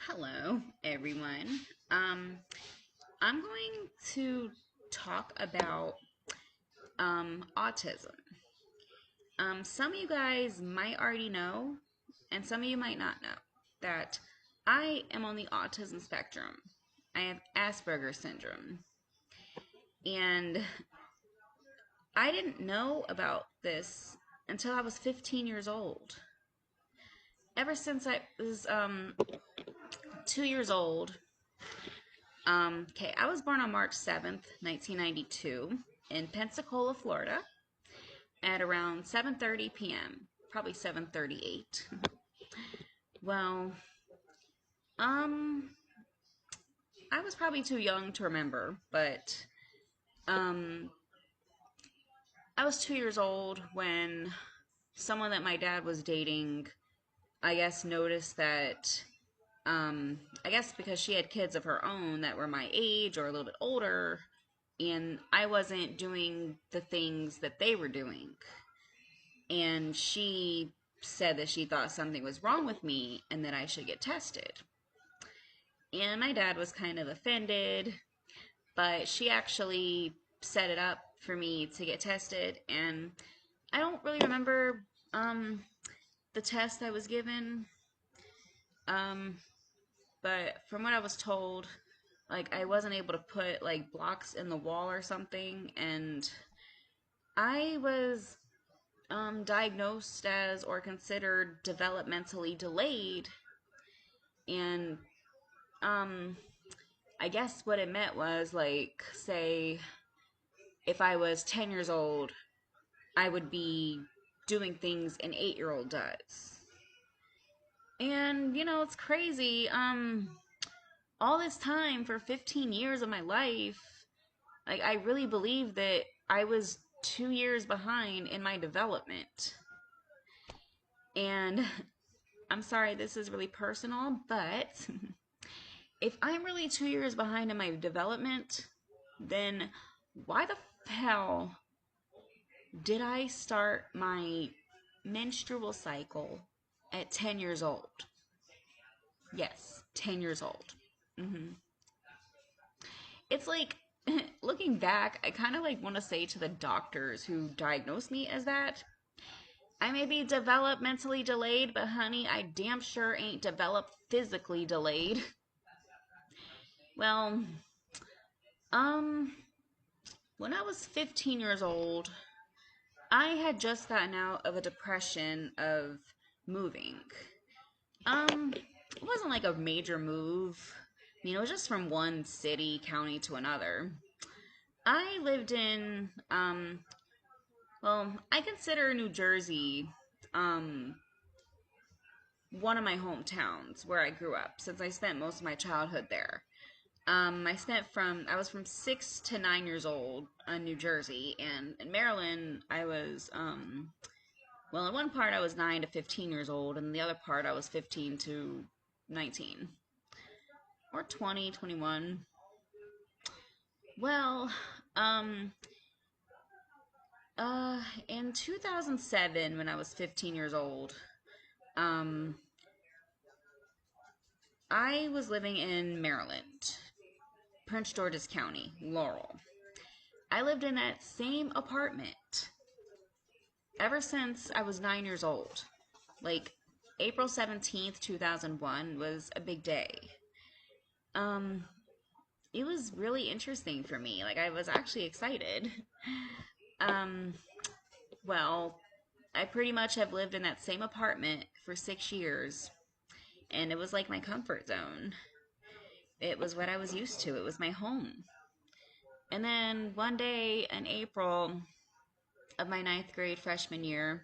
Hello, everyone. I'm going to talk about autism. Some of you guys might already know, and some of you might not know, that I am on the autism spectrum. I have Asperger's syndrome. And I didn't know about this until I was 15 years old. Ever since I was 2 years old, I was born on March 7th, 1992, in Pensacola, Florida, at around 7:30 p.m., probably 7:38. Well, um, I was probably too young to remember, but um, I was 2 years old when someone that my dad was dating, I guess, noticed that. I guess because she had kids of her own that were my age or a little bit older, and I wasn't doing the things that they were doing. And she said that she thought something was wrong with me and that I should get tested. And my dad was kind of offended, but she actually set it up for me to get tested. And I don't really remember the test I was given, um, but from what I was told, like I wasn't able to put like blocks in the wall or something, and I was diagnosed as or considered developmentally delayed. And um, I guess what it meant was, like, say, if I was 10 years old, I would be doing things an 8-year old does. And, it's crazy. All this time for 15 years of my life, like, I really believe that I was 2 years behind in my development. And I'm sorry, this is really personal, but if I'm really 2 years behind in my development, then why the hell did I start my menstrual cycle at 10 years old? Yes, 10 years old. hmm It's like, looking back, I kind of like want to say to the doctors who diagnosed me as that, I may be developmentally delayed, but honey, I damn sure ain't developed physically delayed. Well, um, when I was 15 years old, I had just gotten out of a depression of moving. It wasn't like a major move. It was just from one city, county to another. I lived in, I consider New Jersey, um, one of my hometowns where I grew up, since I spent most of my childhood there. I was from 6 to 9 years old in New Jersey, and in Maryland, I was, in one part I was 9 to 15 years old, and the other part I was 15 to 19 or 20, 21. Well, um, in 2007, when I was 15 years old, um, I was living in Maryland, Prince George's County, Laurel. I lived in that same apartment ever since I was 9 years old. Like, April 17th, 2001 was a big day. Um, it was really interesting for me. Like, I was actually excited. Um, well, I pretty much have lived in that same apartment for 6 years, and it was like my comfort zone. It was what I was used to, it was my home. And then one day in April of my ninth grade freshman year,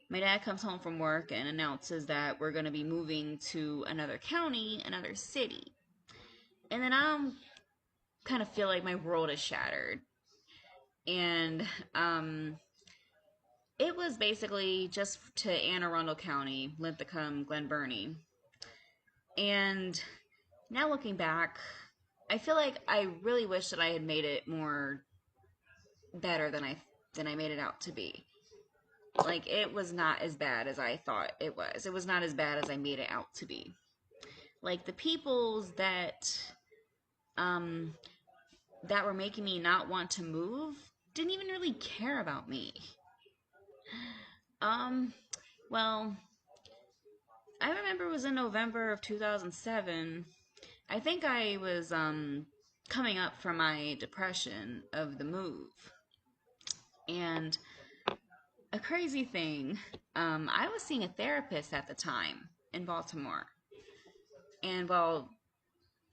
my dad comes home from work and announces that we're going to be moving to another county, another city. And then I'm kind of feel like my world is shattered. And it was basically just to Anne Arundel County, Linthicum, Glen Burnie. And now looking back, I feel like I really wish that I had made it more better than I made it out to be. Like, it was not as bad as I thought it was. It was not as bad as I made it out to be. Like the peoples um that were making me not want to move didn't even really care about me. Um, well, I remember it was in November of 2007. I think I was coming up from my depression of the move. And a crazy thing, I was seeing a therapist at the time in Baltimore. And well,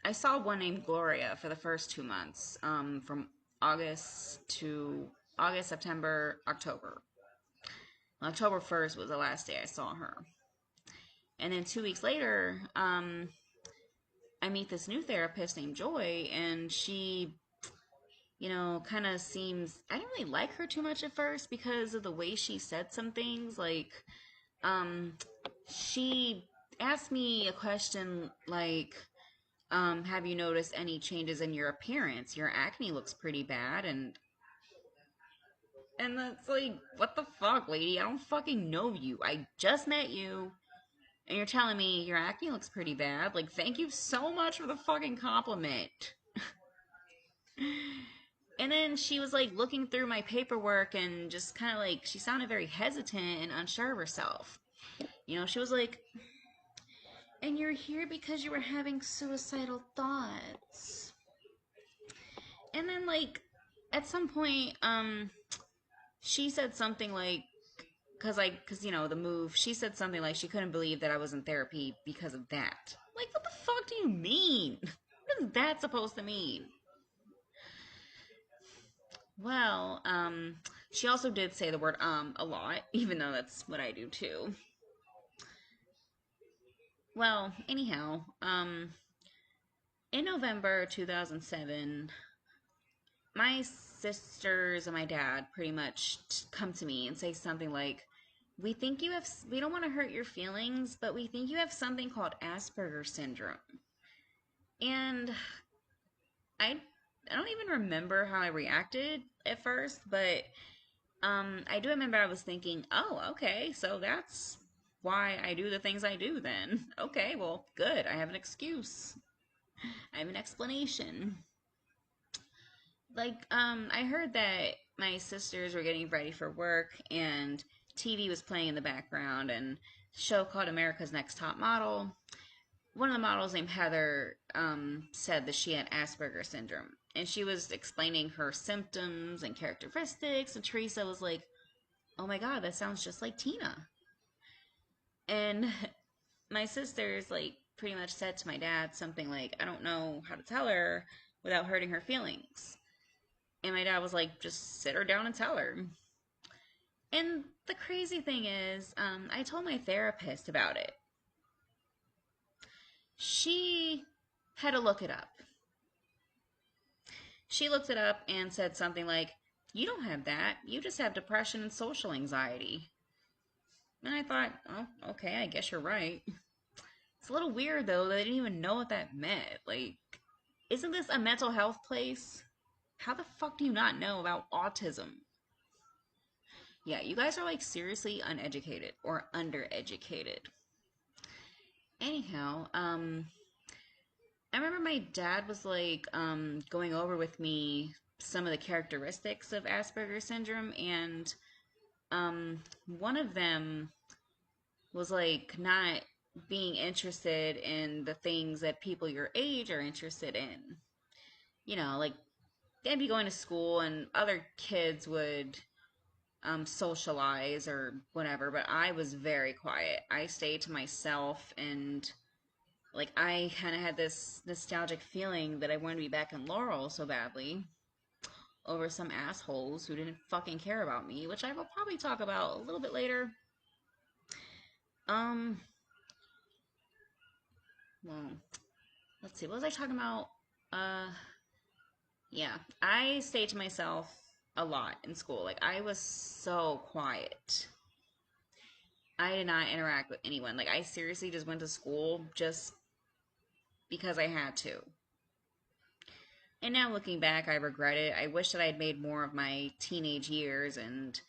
I saw one named Gloria for the first 2 months, from August to August, September, October. October 1st was the last day I saw her. And then 2 weeks later, I meet this new therapist named Joy, and she, kind of seems. I didn't really like her too much at first because of the way she said some things. Like, um, she asked me a question like, have you noticed any changes in your appearance? Your acne looks pretty bad, and that's like, what the fuck, lady? I don't fucking know you. I just met you, and you're telling me your acne looks pretty bad. Like, thank you so much for the fucking compliment. And then she was like looking through my paperwork and just kind of like, she sounded very hesitant and unsure of herself. She was like, and you're here because you were having suicidal thoughts. And then, like, at some point, she said something like, the move, she said something like she couldn't believe that I was in therapy because of that. Like, what the fuck do you mean? What is that supposed to mean? Well, she also did say the word a lot, even though that's what I do too. Well, anyhow, in November 2007, my sisters and my dad pretty much come to me and say something like, we don't want to hurt your feelings, but we think you have something called Asperger's syndrome. And I I don't even remember how I reacted at first, but I do remember I was thinking, oh, okay, so that's why I do the things I do then. Okay, well, good. I have an excuse. I have an explanation. Like, I heard that my sisters were getting ready for work and TV was playing in the background and a show called America's Next Top Model. One of the models named Heather said that she had Asperger's syndrome. And she was explaining her symptoms and characteristics. And Teresa was like, oh my God, that sounds just like Tina. And my sisters, like, pretty much said to my dad something like, I don't know how to tell her without hurting her feelings. And my dad was like, just sit her down and tell her. And the crazy thing is, I told my therapist about it. She had to look it up. She looked it up and said something like, you don't have that. You just have depression and social anxiety. And I thought, oh, okay, I guess you're right. It's a little weird, though, that I didn't even know what that meant. Like, isn't this a mental health place? How the fuck do you not know about autism? Yeah, you guys are like seriously uneducated or undereducated. Anyhow, I remember my dad was like going over with me some of the characteristics of Asperger's syndrome, and one of them was like not being interested in the things that people your age are interested in. Like they'd be going to school and other kids would socialize or whatever, but I was very quiet. I stayed to myself, and like I kind of had this nostalgic feeling that I wanted to be back in Laurel so badly over some assholes who didn't fucking care about me, which I will probably talk about a little bit later. Um, well, let's see, what was I talking about? Uh, yeah, I stayed to myself a lot in school. Like I was so quiet. I did not interact with anyone. Like I seriously just went to school just because I had to. And now looking back, I regret it. I wish that I had made more of my teenage years and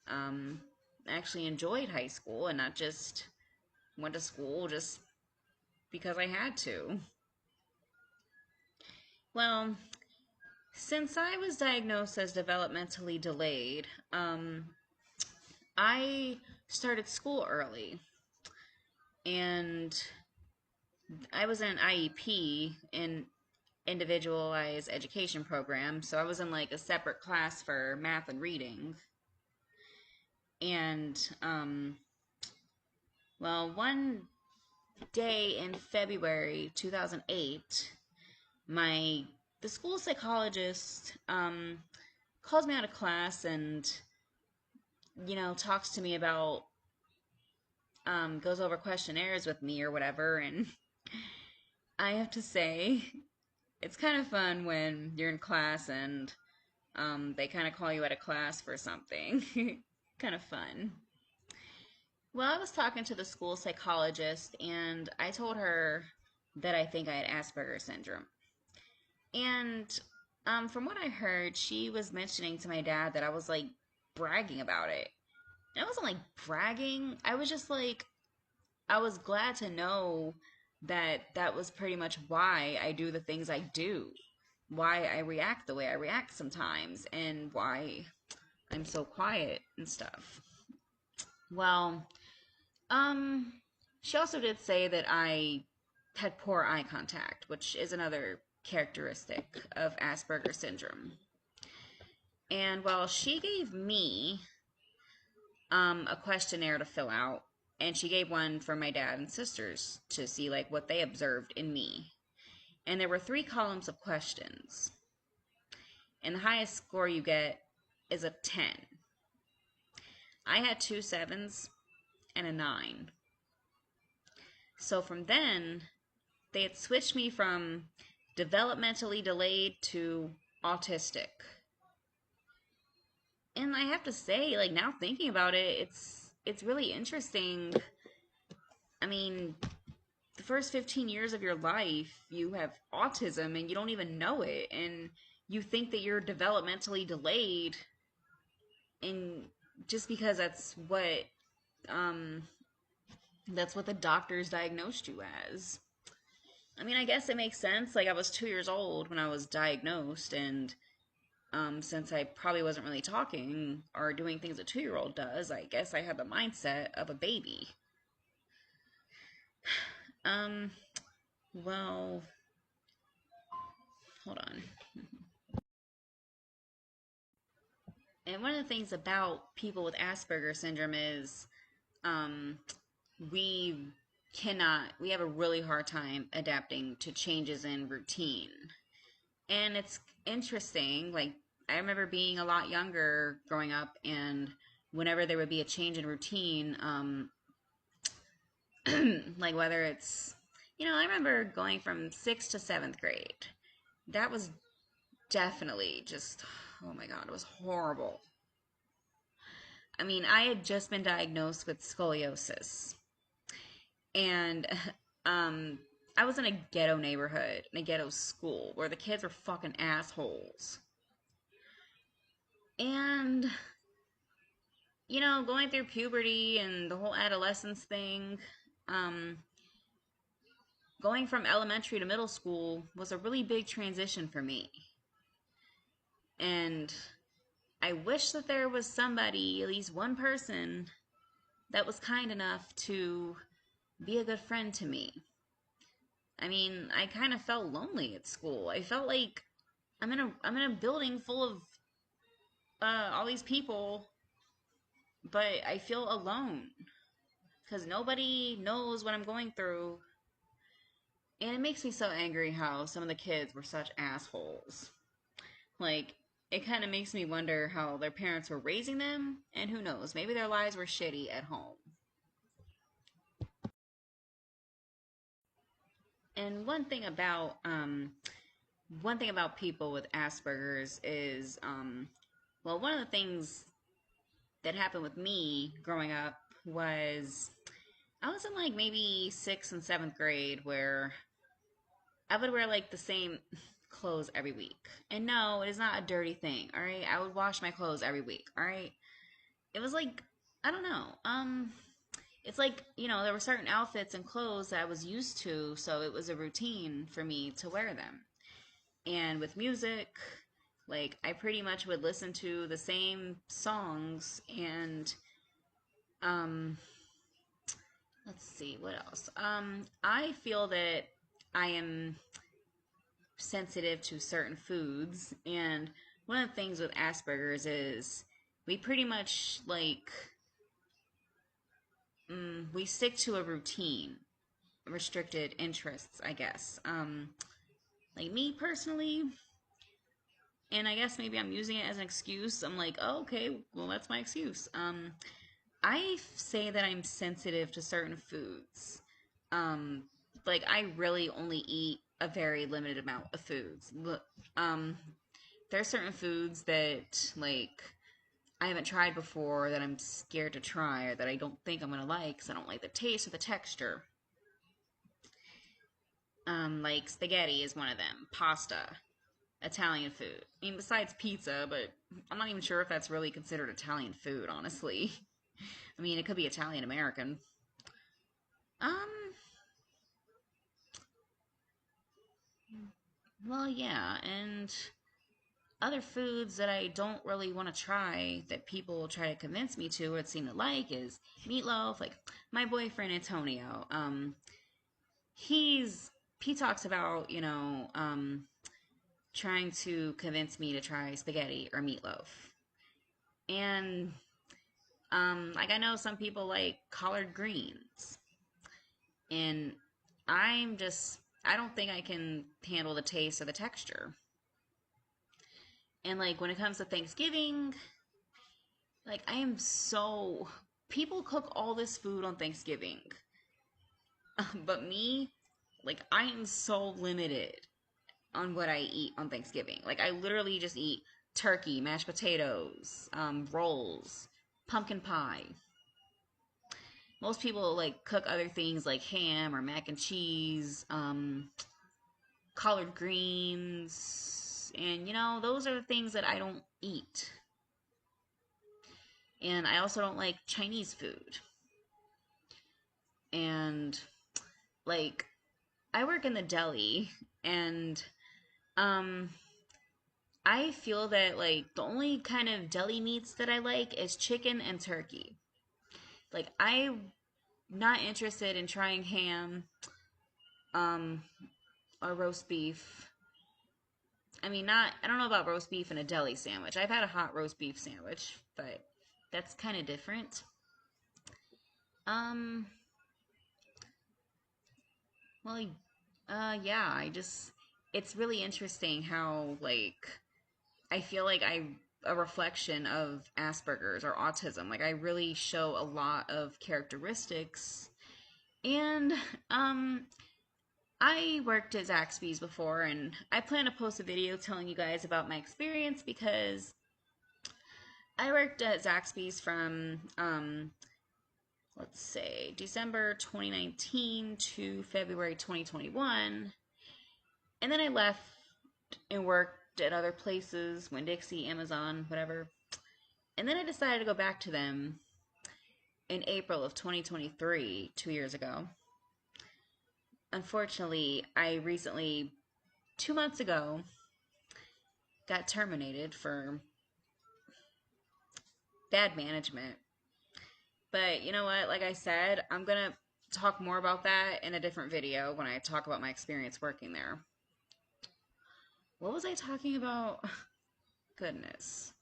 um, actually enjoyed high school and not just went to school just because I had to. Well, since I was diagnosed as developmentally delayed, I started school early, and I was in an IEP, in individualized education program, so I was in like a separate class for math and reading. And well, one day in February 2008, my the school psychologist calls me out of class and talks to me about goes over questionnaires with me or whatever. And I have to say, it's kind of fun when you're in class and they kind of call you out of class for something. Kind of fun. Well, I was talking to the school psychologist and I told her that I think I had Asperger's syndrome. And from what I heard, she was mentioning to my dad that I was like bragging about it. And I wasn't like bragging. I was just like, I was glad to know that that was pretty much why I do the things I do, why I react the way I react sometimes, and why I'm so quiet and stuff. Well, um, she also did say that I had poor eye contact, which is another characteristic of Asperger's syndrome. And well, she gave me a questionnaire to fill out, and she gave one for my dad and sisters to see like what they observed in me. And there were 3 columns of questions, and the highest score you get is a 10. I had 2 7s and a 9. So from then, they had switched me from developmentally delayed to autistic. And I have to say, like now thinking about it, it's really interesting. I mean, the first 15 years of your life, you have autism and you don't even know it, and you think that you're developmentally delayed, and just because um that's what the doctors diagnosed you as. I mean, I guess it makes sense. Like I was 2 years old when I was diagnosed, and since I probably wasn't really talking or doing things a 2 year old does, I guess I had the mindset of a baby. Um, well, hold on. And one of the things about people with Asperger's syndrome is um, we we have a really hard time adapting to changes in routine. And it's interesting, like, I remember being a lot younger growing up, and whenever there would be a change in routine, like whether it's, I remember going from 6th to 7th grade. That was definitely just, oh my God, it was horrible. I mean, I had just been diagnosed with scoliosis, and um, I was in a ghetto neighborhood, in a ghetto school, where the kids were fucking assholes. And, going through puberty and the whole adolescence thing, um, going from elementary to middle school was a really big transition for me. And I wish that there was somebody, at least one person, that was kind enough to be a good friend to me. I mean, I kind of felt lonely at school. I felt like I'm in a building full of all these people, but I feel alone because nobody knows what I'm going through. And it makes me so angry how some of the kids were such assholes. Like, it kind of makes me wonder how their parents were raising them, and who knows, maybe their lives were shitty at home. And one thing about people with Asperger's is, well, one of the things that happened with me growing up was I was in like maybe 6th and 7th grade where I would wear like the same clothes every week. And no, it is not a dirty thing, all right? I would wash my clothes every week, all right? It was like, I don't know. it's like, there were certain outfits and clothes that I was used to, so it was a routine for me to wear them. And with music, like I pretty much would listen to the same songs and um let's see what else. I feel that I am sensitive to certain foods, and one of the things with Asperger's is we pretty much like we stick to a routine, restricted interests, I guess. Like me personally, and I guess maybe I'm using it as an excuse. I'm like, oh, okay, well that's my excuse. I say that I'm sensitive to certain foods. Um, like I really only eat a very limited amount of foods. Um, there are certain foods that like I haven't tried before that I'm scared to try or that I don't think I'm gonna like because I don't like the taste or the texture. Like spaghetti is one of them. Pasta, Italian food. I mean, besides pizza, but I'm not even sure if that's really considered Italian food, honestly. I mean, it could be Italian American. Um, well, yeah, and other foods that I don't really want to try that people try to convince me to or seem to like is meatloaf. Like my boyfriend Antonio, he's he talks about trying to convince me to try spaghetti or meatloaf, and like I know some people like collard greens, and I don't think I can handle the taste or the texture. And like when it comes to Thanksgiving, like I am so people cook all this food on Thanksgiving. But me, like I am so limited on what I eat on Thanksgiving. Like I literally just eat turkey, mashed potatoes, rolls, pumpkin pie. Most people like cook other things like ham or mac and cheese, collard greens, and those are the things that I don't eat. And I also don't like Chinese food. And like I work in the deli, and um I feel that like the only kind of deli meats that I like is chicken and turkey. Like I'm not interested in trying ham um or roast beef. I mean, not I don't know about roast beef in a deli sandwich. I've had a hot roast beef sandwich, but that's kind of different. Um well, yeah, it's really interesting how like I feel like I a reflection of Asperger's or autism. Like I really show a lot of characteristics. And um I worked at Zaxby's before, and I plan to post a video telling you guys about my experience because I worked at Zaxby's from let's say December 2019 to February 2021. And then I left and worked at other places, Winn-Dixie, Amazon, whatever. And then I decided to go back to them in April of 2023, 2 years ago. Unfortunately, I recently, 2 months ago, got terminated for bad management. But you know what? Like I said, I'm going to talk more about that in a different video when I talk about my experience working there. What was I talking about? Goodness.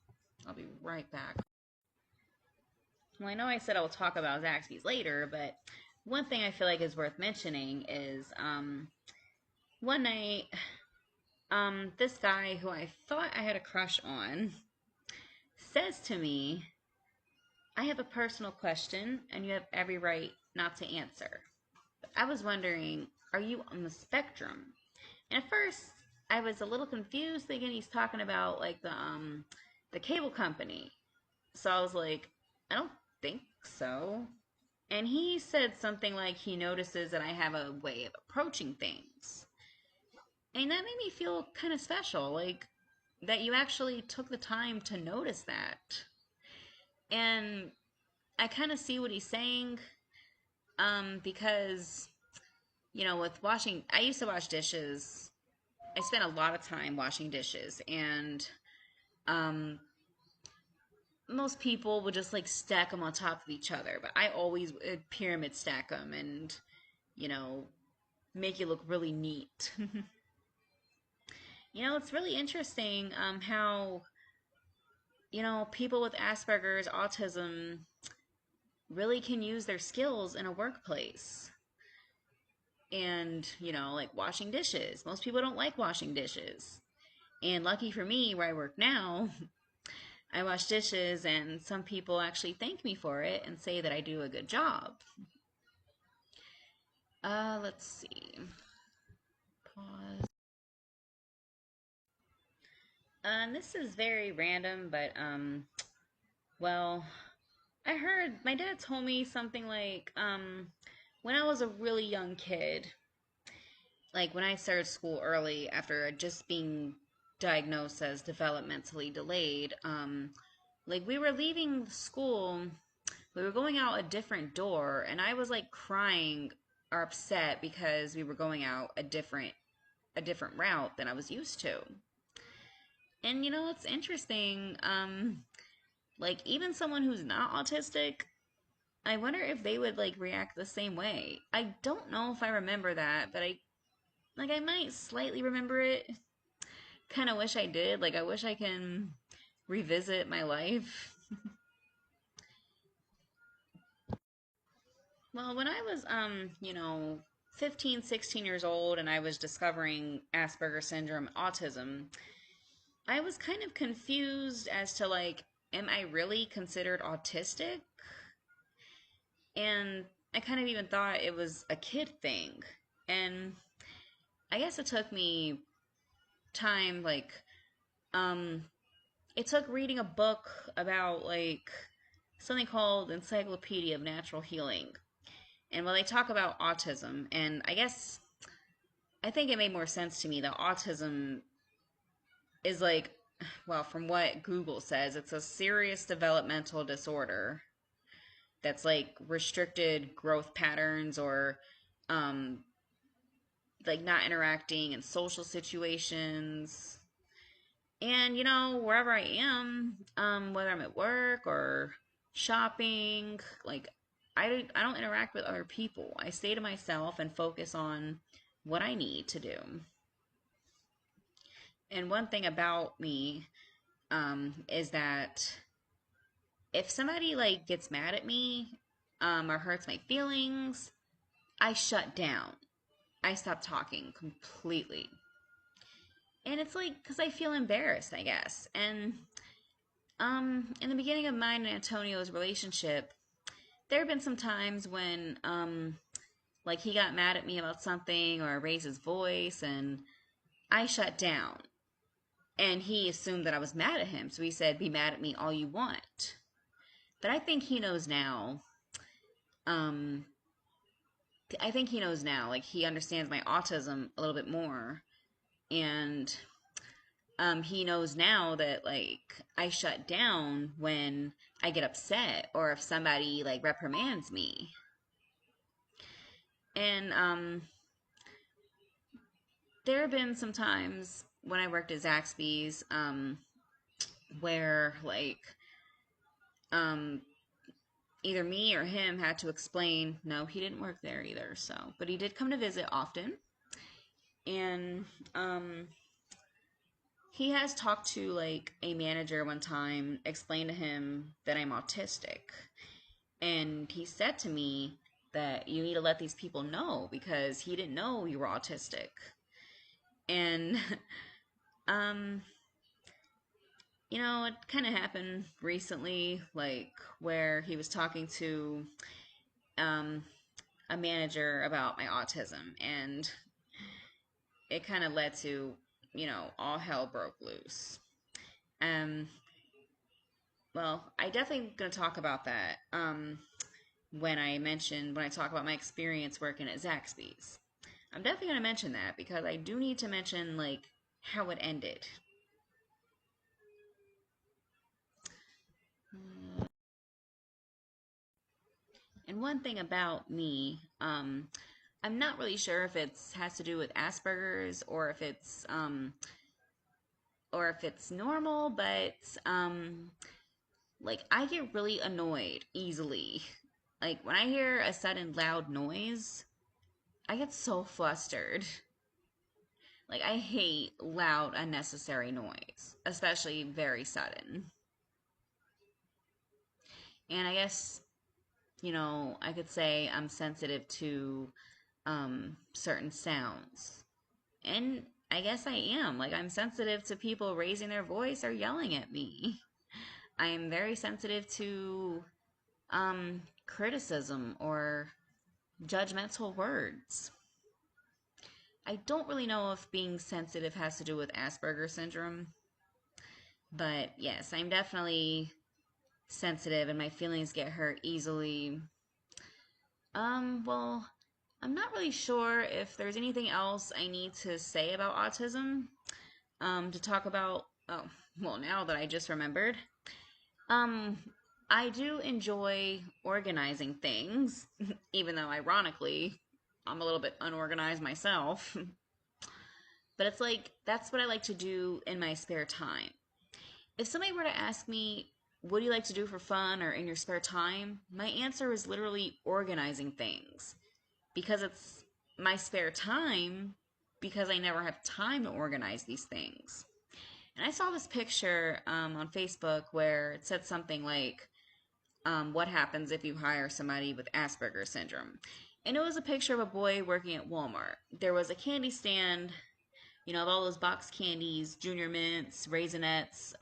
I'll be right back. Well, I know I said I will talk about Zaxby's later, but one thing I feel like is worth mentioning is one night, this guy who I thought I had a crush on says to me, I have a personal question and you have every right not to answer. I was wondering, are you on the spectrum? And at first, I was a little confused, thinking he's talking about like the cable company. So I was like, I don't think so. And he said something like he notices that I have a way of approaching things. And that made me feel kind of special, like that you actually took the time to notice that. And I kind of see what he's saying. Because, with washing, I used to wash dishes. I spent a lot of time washing dishes, and um, most people would just like stack them on top of each other, but I always would pyramid stack them and, you know, make it look really neat. It's really interesting how, people with Asperger's, autism really can use their skills in a workplace. And, like washing dishes. Most people don't like washing dishes. And lucky for me, where I work now, I wash dishes, and some people actually thank me for it and say that I do a good job. Let's see. Pause. This is very random, but well, I heard my dad told me something like when I was a really young kid, like when I started school early after just being diagnosed as developmentally delayed, like we were leaving school, we were going out a different door, and I was like crying or upset because we were going out a different route than I was used to. And it's interesting. Like even someone who's not autistic, I wonder if they would like react the same way. I don't know if I remember that, but I might slightly remember it. Kind of wish I did. Like I wish I can revisit my life. Well, when I was 15, 16 years old and I was discovering Asperger syndrome, autism, I was kind of confused as to like, am I really considered autistic? And I kind of even thought it was a kid thing. And I guess it took me time, like, um, it took reading a book about like something called Encyclopedia of Natural Healing. And when they talk about autism, and I think it made more sense to me that autism is like, well, from what Google says, it's a serious developmental disorder that's like restricted growth patterns or um, like not interacting in social situations. And wherever I am, whether I'm at work or shopping, like I don't interact with other people. I stay to myself and focus on what I need to do. And one thing about me is that if somebody like gets mad at me or hurts my feelings, I shut down. I stop talking completely. And it's like because I feel embarrassed, I guess. And in the beginning of mine and Antonio's relationship, there have been some times when like he got mad at me about something or raised his voice, and I shut down. And he assumed that I was mad at him, so he said, "Be mad at me all you want." But Um, I think he knows now. Like he understands my autism a little bit more, and he knows now that like I shut down when I get upset or if somebody like reprimands me. And there have been some times when I worked at Zaxby's where like um, either me or him had to explain. No, he didn't work there either. So, but he did come to visit often, and he has talked to like a manager one time, explained to him that I'm autistic, and he said to me that you need to let these people know because he didn't know you were autistic. And um it kind of happened recently, like where he was talking to um, a manager about my autism, and it kind of led to, all hell broke loose. Um, well, I definitely gonna talk about that when I talk about my experience working at Zaxby's. I'm definitely gonna mention that because I do need to mention like how it ended. And one thing about me, I'm not really sure if it has to do with Asperger's or if it's normal, but like I get really annoyed easily. Like when I hear a sudden loud noise, I get so flustered. Like I hate loud unnecessary noise, especially very sudden. And I guess, I could say I'm sensitive to certain sounds. And I guess I am. Like I'm sensitive to people raising their voice or yelling at me. I am very sensitive to criticism or judgmental words. I don't really know if being sensitive has to do with Asperger's syndrome, but yes, I'm definitely sensitive and my feelings get hurt easily. Well, I'm not really sure if there's anything else I need to say about autism, to talk about. Oh, well, now that I just remembered. Um, I do enjoy organizing things, even though ironically, I'm a little bit unorganized myself. But it's like, that's what I like to do in my spare time. If somebody were to ask me, what do you like to do for fun or in your spare time? My answer is literally organizing things because it's my spare time because I never have time to organize these things. And I saw this picture on Facebook where it said something like, what happens if you hire somebody with Asperger's syndrome? And it was a picture of a boy working at Walmart. There was a candy stand, of all those box candies, Junior Mints, Raisinets,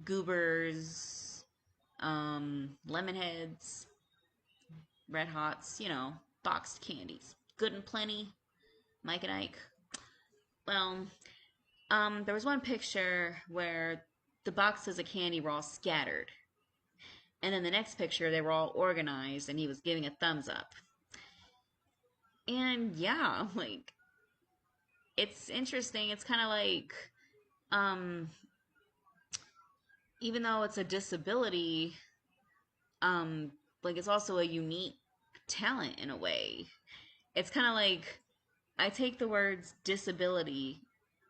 Goobers, Lemon Heads, Red Hots, boxed candies. Good and plenty, Mike and Ike. Well, there was one picture where the boxes of candy were all scattered. And then the next picture, they were all organized and he was giving a thumbs up. And yeah, like, it's interesting. It's kind of like, um, even though it's a disability, like, it's also a unique talent in a way. It's kind of like I take the words disability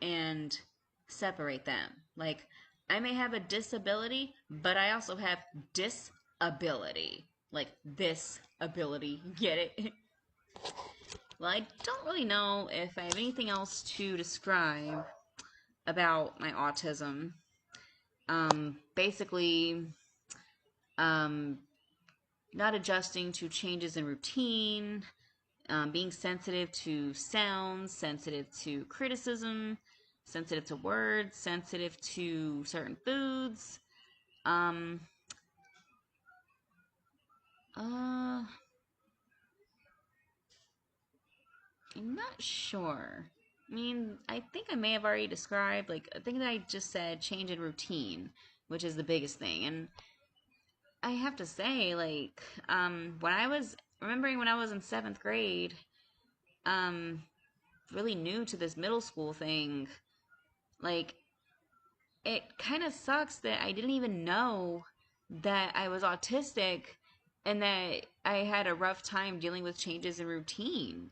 and separate them. Like, I may have a disability, but I also have disability. Like, this ability. Get it? Well, I don't really know if I have anything else to describe about my autism. Basically, um, not adjusting to changes in routine, being sensitive to sounds, sensitive to criticism, sensitive to words, sensitive to certain foods. Um, uh, I'm not sure. I mean, I think I may have already described, like, I think that I just said change in routine, which is the biggest thing. And I have to say, like, when I was remembering when I was in seventh grade, um, really new to this middle school thing, like, it kind of sucks that I didn't even know that I was autistic and that I had a rough time dealing with changes in routine.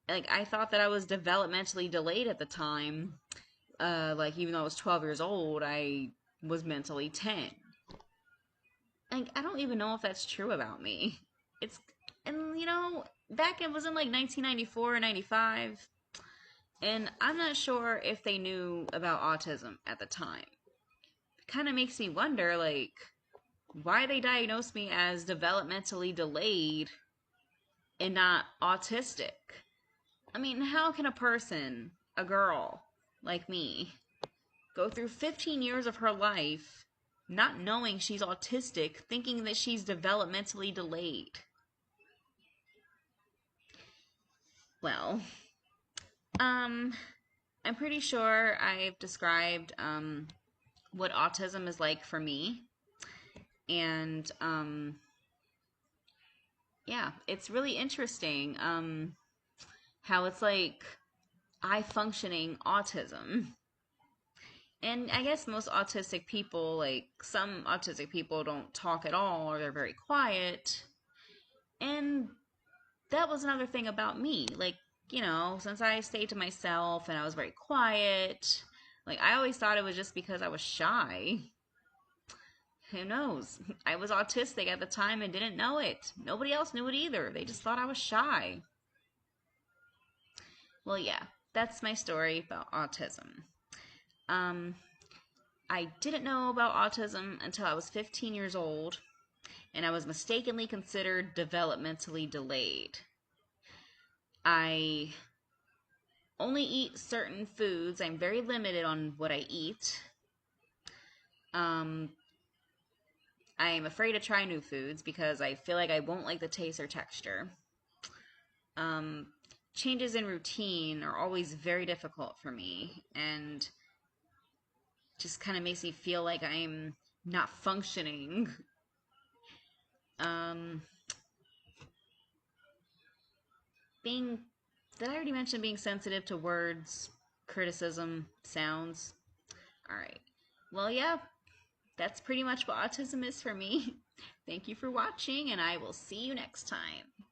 Like, I thought that I was developmentally delayed at the time. Like, even though I was 12 years old, I was mentally 10. Like, I don't even know if that's true about me. It's, and back it was in like 1994 or 95, and I'm not sure if they knew about autism at the time. It kind of makes me wonder, like, why they diagnosed me as developmentally delayed and not autistic. I mean, how can a person, a girl like me, go through 15 years of her life not knowing she's autistic, thinking that she's developmentally delayed? Well, um, I'm pretty sure I've described what autism is like for me. And yeah, it's really interesting how it's like high functioning autism. And I guess most autistic people, like some autistic people, don't talk at all or they're very quiet. And that was another thing about me. Like, since I stayed to myself and I was very quiet, like, I always thought it was just because I was shy. Who knows? I was autistic at the time and didn't know it. Nobody else knew it either. They just thought I was shy. Well, yeah, that's my story about autism. Um, I didn't know about autism until I was 15 years old, and I was mistakenly considered developmentally delayed. I only eat certain foods. I'm very limited on what I eat. Um, I am afraid to try new foods because I feel like I won't like the taste or texture. Um, Changes in routine are always very difficult for me and just kind of makes me feel like I'm not functioning. Um, being, did I already mention being sensitive to words, criticism, sounds? All right. Well, yeah, that's pretty much what autism is for me. Thank you for watching, and I will see you next time.